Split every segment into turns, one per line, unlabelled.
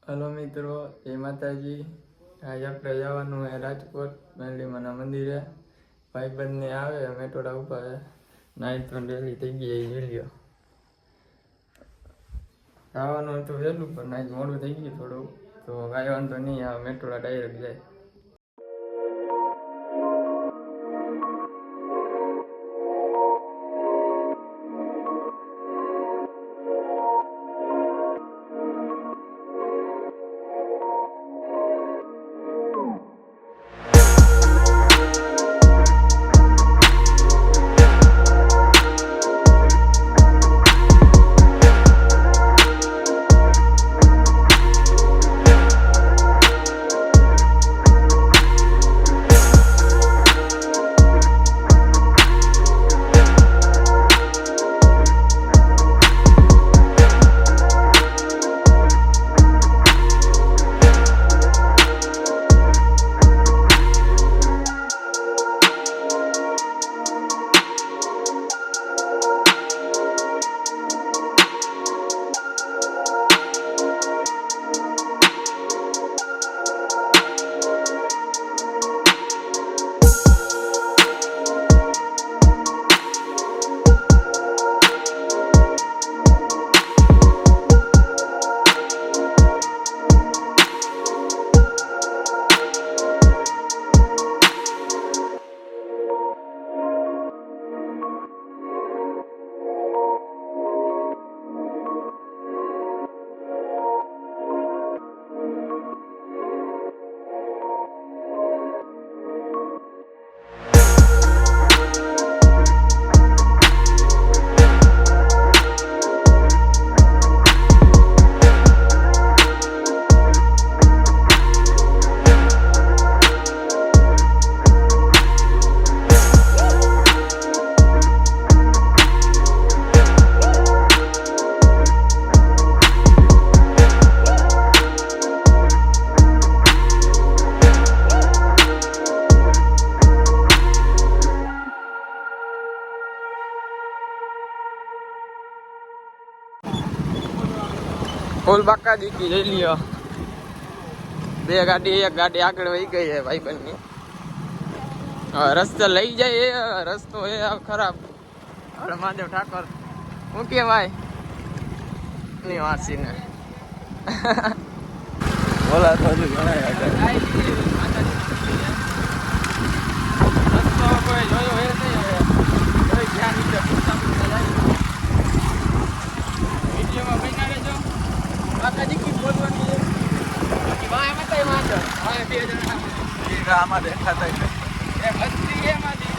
Hello મિત્રો, જય માતાજી. આજે આપણે જવાનું છે રાજકોટ મેરડીમાના મંદિરે. ભાઈબંધને આવે મેટોડા ઉપર નાઈટ પણ રેલી થઈ ગઈ એ જોઈ. આવવાનું હતું વહેલું પણ નાઈટ મોડું થઈ ગયું થોડું, તો કાંઈ વાંધો નહીં. આ મેટોડા ડાયરેક્ટ જાય. ફૂલ બાકા દીકી જઈ લ્યો. બે ગાડી, એક ગાડી આગળ વહી ગઈ છે ભાઈબંધની. રસ્તો લઈ જાય એ રસ્તો એ ખરાબ. આપણે મહાદેવ ઠાકોર હું કે ભાઈ ની વાંચી ને બોલા તો ઘણા રસ્તો કોઈ જોયો એ નહીં. કોઈ ધ્યાન નીચે વિડીયોમાં બન્યા રહેજો. બાકા દીકી બોલવાની છે. વાય એમાં કઈ વાંધો વાય બે જણા આમાં દેખાતા છે. એ મસ્તી એમાંથી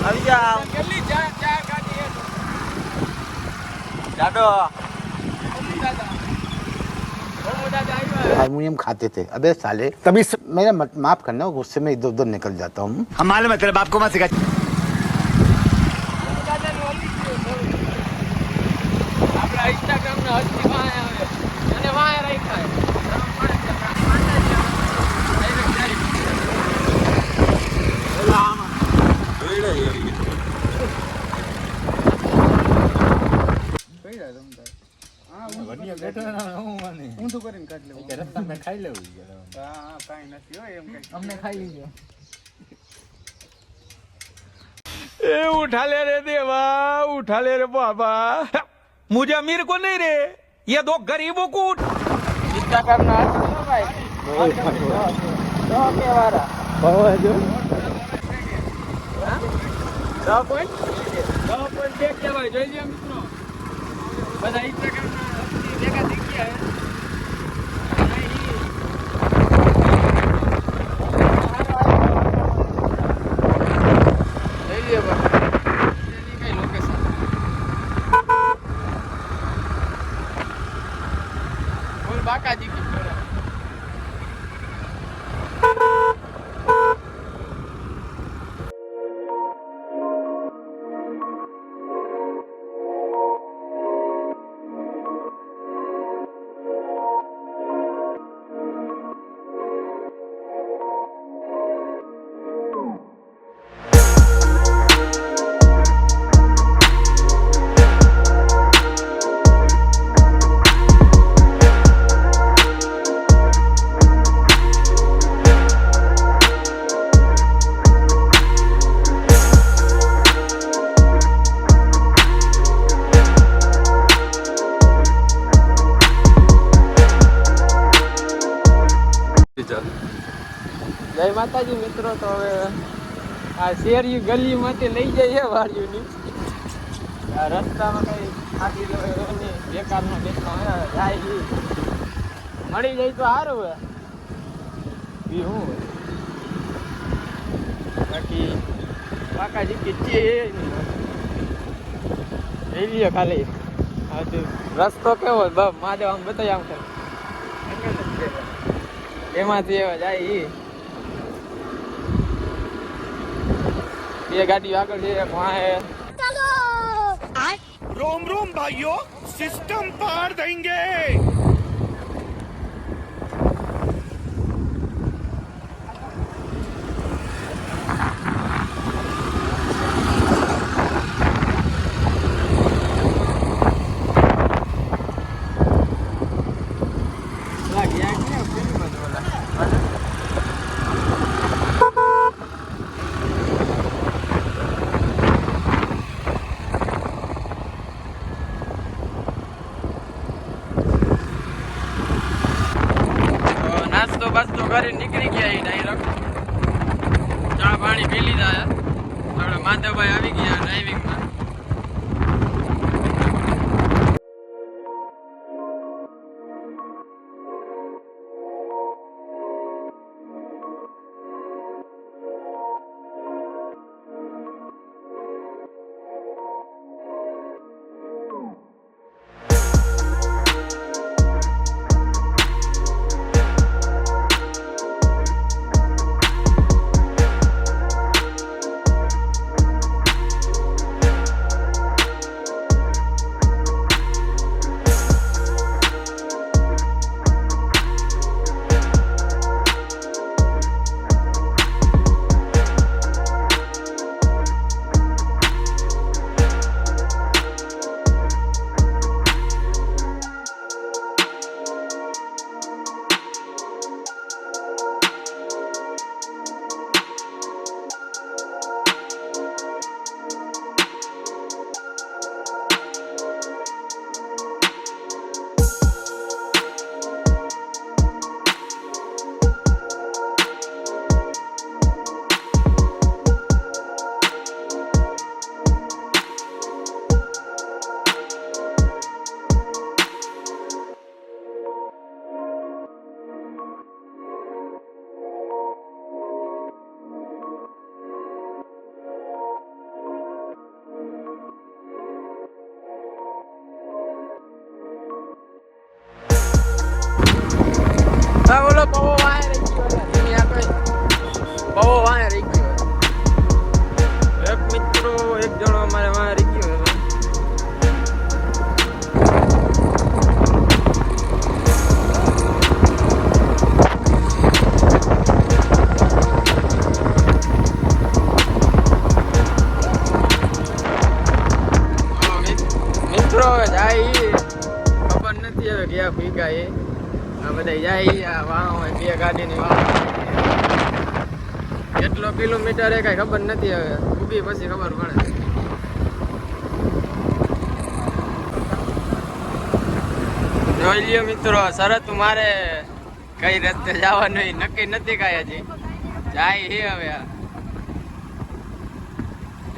આવી જા. કેટલી ચાર ગાડી છે જાડો
हारमोनियम खाते थे। अबे साले तभी मेरा माफ करना, गुस्से में इधर उधर निकल जाता हूँ। हम मालूम है तेरे बाप को मत सिखा।
આપણા ઇન્સ્ટાગ્રામ ના હસ્તી વાય આવે અને વાય રાખ્યા
उठा ले रे देवा, उठा ले रे बाबा। मुझे अमीर को नहीं रे, ये दो गरीबों को
ઇન્સ્ટાગ્રામ ના હસ્તી ભાઈ તો કે વારા બહુ જો 10.2 કહેવાય. જોઈ લ્યો મિત્રો, બધા ઇન્સ્ટાગ્રામ ના હસ્તી ભેગા થઈ ગયા હે. બાકાજી કી મિત્રો તો હવે આ શેરી ગલીમાંથી લઈ જઈએ વાડીઓની. આ રસ્તામાં કઈ આખી બેકારનો દેખાવ જાય મળી જાય તો સારું હોય બી હું બાકી કાકાજી કે છે ખાલી રસ્તો કેવો હોય મહાદેવ આમ બતાવી આમ કરે એમાંથી એવા જાય બે ગાડીઓ આગળ છે
रोम रोम भाइयों सिस्टम पार देंगे
નાસ્તો બાસ્તો કરી નીકળી ગયા ડાયરેક્ટ ચા પાણી પી લીધા આપણે માધવભાઈ આવી ગયા ડ્રાઇવિંગમાં. હા બોલો પવો વાય રહી ગયો એની આ કઈ પવો વાય રહી ગયો એક મિત્રો એક જણો અમારે વાય રહી ગયો મિત્રો જાય ખબર નથી હવે ગયા ભીગા એ આ બધા જાય વાહ બે ગાડીની વાહ કેટલો કિલોમીટર એ કઈ ખબર નથી હવે ઉભી પછી ખબર પડે. જોઈ લ્યો મિત્રો શરત મારે કઈ રસ્તે જવાનું નક્કી નથી કાંઈ હજી જાય હે હવે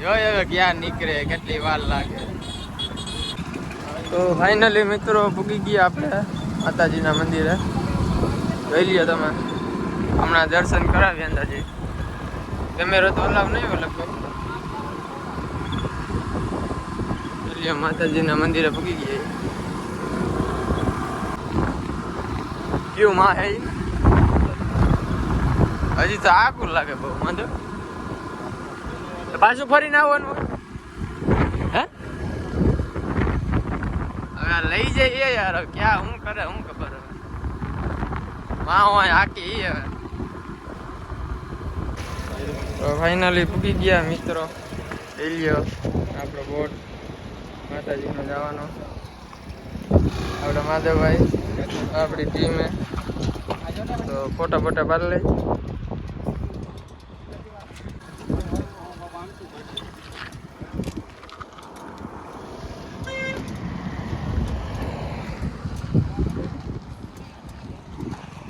જોઈ હવે ક્યાં નીકળે કેટલી વાર લાગે. તો ફાઇનલી મિત્રો પૂગી ગયા આપણે માતાજીના મંદિરે. જોઈ લ્યો તમે હમણાં દર્શન કરાવી અંદાજી કેમેરો તો અલાવ નહીં હોય લગભગ. જોઈ લ્યો માતાજીના મંદિરે પૂગી ગયા કેવું માં હે હજી તો આકુર લાગે બહુ વાંધો પાછું ફરીને આવવાનું હે હવે લઈ જઈએ યાર ક્યાં હું કરે હું ખબર હવે માં હોય આખી હવે. તો ફાઇનલી પૂગી ગયા મિત્રો. લઈ લ્યો આપણો બોટ માતાજીનો જવાનો આપણે માધવભાઈ આપણી ટીમે. તો ફોટા ફોટા પાડી લઈ